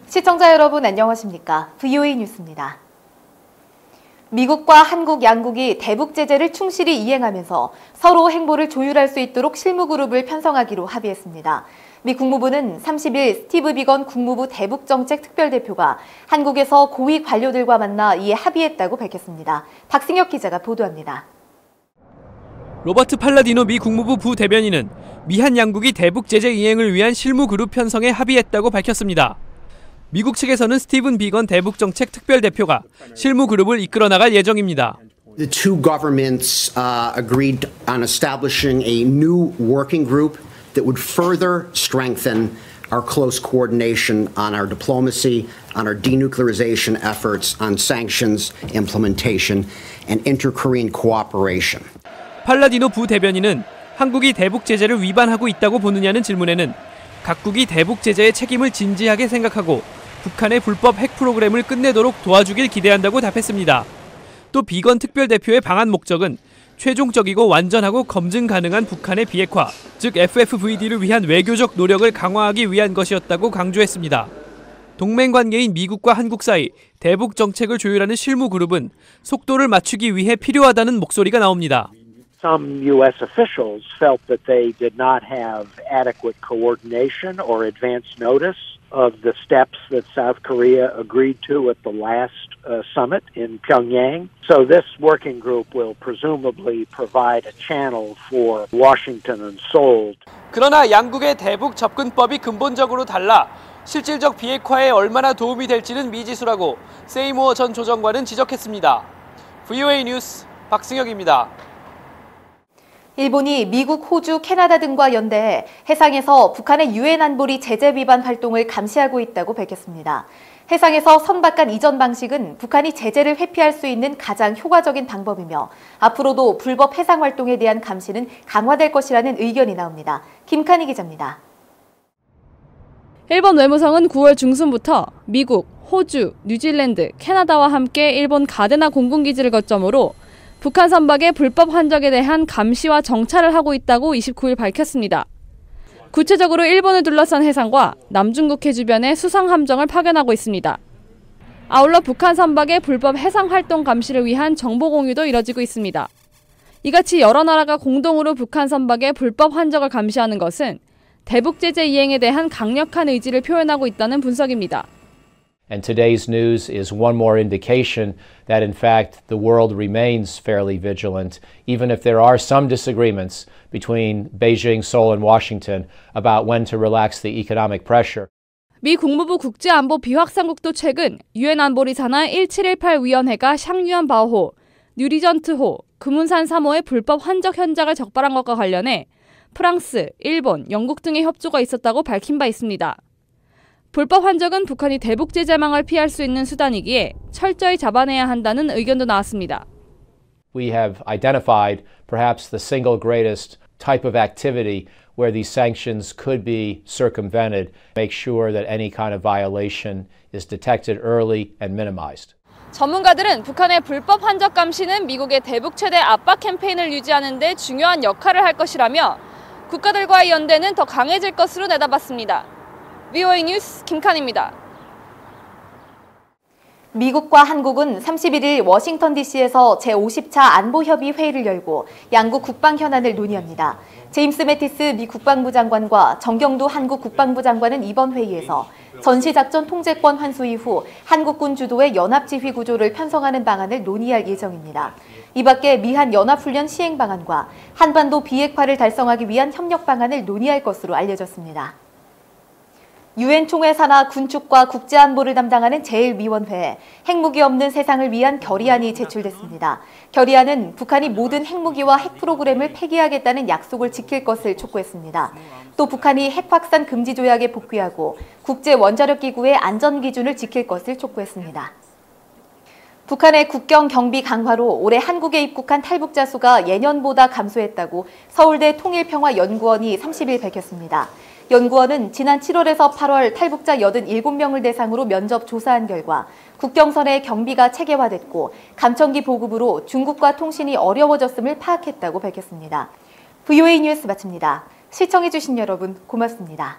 시청자 여러분 안녕하십니까? VOA 뉴스입니다. 미국과 한국 양국이 대북 제재를 충실히 이행하면서 서로 행보를 조율할 수 있도록 실무그룹을 편성하기로 합의했습니다. 미 국무부는 30일 스티브 비건 국무부 대북정책 특별대표가 한국에서 고위 관료들과 만나 이에 합의했다고 밝혔습니다. 박승혁 기자가 보도합니다. 로버트 팔라디노 미 국무부 부대변인은 미한 양국이 대북 제재 이행을 위한 실무그룹 편성에 합의했다고 밝혔습니다. 미국 측에서는 스티븐 비건 대북정책 특별대표가 실무그룹을 이끌어 나갈 예정입니다. The two governments agreed on establishing a new working group that would further strengthen our close coordination on our diplomacy, on our denuclearization efforts, on sanctions implementation, and inter-Korean cooperation. 팔라디노 부대변인은 한국이 대북 제재를 위반하고 있다고 보느냐는 질문에는 각국이 대북 제재의 책임을 진지하게 생각하고 북한의 불법 핵 프로그램을 끝내도록 도와주길 기대한다고 답했습니다. 또 비건 특별대표의 방한 목적은 최종적이고 완전하고 검증 가능한 북한의 비핵화, 즉 FFVD를 위한 외교적 노력을 강화하기 위한 것이었다고 강조했습니다. 동맹 관계인 미국과 한국 사이 대북 정책을 조율하는 실무그룹은 속도를 맞추기 위해 필요하다는 목소리가 나옵니다. Some U.S. officials felt that they did not have adequate coordination or advance notice of the steps that South Korea agreed to at the last summit in Pyongyang. So this working group will presumably provide a channel for Washington and Seoul. 그러나 양국의 대북 접근법이 근본적으로 달라 실질적 비핵화에 얼마나 도움이 될지는 미지수라고 세이모어 전 조정관은 지적했습니다. VOA 뉴스 박승혁입니다. 일본이 미국, 호주, 캐나다 등과 연대해 해상에서 북한의 유엔 안보리 제재 위반 활동을 감시하고 있다고 밝혔습니다. 해상에서 선박간 이전 방식은 북한이 제재를 회피할 수 있는 가장 효과적인 방법이며 앞으로도 불법 해상 활동에 대한 감시는 강화될 것이라는 의견이 나옵니다. 김칸희 기자입니다. 일본 외무성은 9월 중순부터 미국, 호주, 뉴질랜드, 캐나다와 함께 일본 가데나 공군기지를 거점으로 북한 선박의 불법 환적에 대한 감시와 정찰을 하고 있다고 29일 밝혔습니다. 구체적으로 일본을 둘러싼 해상과 남중국해 주변에 수상 함정을 파견하고 있습니다. 아울러 북한 선박의 불법 해상 활동 감시를 위한 정보 공유도 이뤄지고 있습니다. 이같이 여러 나라가 공동으로 북한 선박의 불법 환적을 감시하는 것은 대북 제재 이행에 대한 강력한 의지를 표현하고 있다는 분석입니다. And today's news is one more indication that, in fact, the world remains fairly vigilant, even if there are some disagreements between Beijing, Seoul, and Washington about when to relax the economic pressure. 미 국무부 국제안보 비확산국도 최근 유엔 안보리 산하 1718 위원회가 샹유안 바오호, 뉴리전트호, 금운산 3호의 불법 환적 현장을 적발한 것과 관련해 프랑스, 일본, 영국 등의 협조가 있었다고 밝힌 바 있습니다. 불법 환적은 북한이 대북 제재망을 피할 수 있는 수단이기에 철저히 잡아내야 한다는 의견도 나왔습니다. We have identified perhaps the single greatest type of activity where these sanctions could be circumvented, make sure that any kind of violation is detected early and minimized. 전문가들은 북한의 불법 환적 감시는 미국의 대북 최대 압박 캠페인을 유지하는 데 중요한 역할을 할 것이라며 국가들과의 연대는 더 강해질 것으로 내다봤습니다. VOA 뉴스 김칸입니다. 미국과 한국은 31일 워싱턴 DC에서 제50차 안보협의 회의를 열고 양국 국방 현안을 논의합니다. 제임스 매티스 미 국방부 장관과 정경두 한국 국방부 장관은 이번 회의에서 전시작전 통제권 환수 이후 한국군 주도의 연합지휘 구조를 편성하는 방안을 논의할 예정입니다. 이 밖에 미한 연합훈련 시행 방안과 한반도 비핵화를 달성하기 위한 협력 방안을 논의할 것으로 알려졌습니다. 유엔 총회 산하 군축과 국제안보를 담당하는 제1위원회에 핵무기 없는 세상을 위한 결의안이 제출됐습니다. 결의안은 북한이 모든 핵무기와 핵 프로그램을 폐기하겠다는 약속을 지킬 것을 촉구했습니다. 또 북한이 핵 확산 금지 조약에 복귀하고 국제원자력기구의 안전기준을 지킬 것을 촉구했습니다. 북한의 국경 경비 강화로 올해 한국에 입국한 탈북자 수가 예년보다 감소했다고 서울대 통일평화연구원이 30일 밝혔습니다. 연구원은 지난 7월에서 8월 탈북자 87명을 대상으로 면접 조사한 결과 국경선의 경비가 체계화됐고 감청기 보급으로 중국과 통신이 어려워졌음을 파악했다고 밝혔습니다. VOA 뉴스 마칩니다. 시청해주신 여러분 고맙습니다.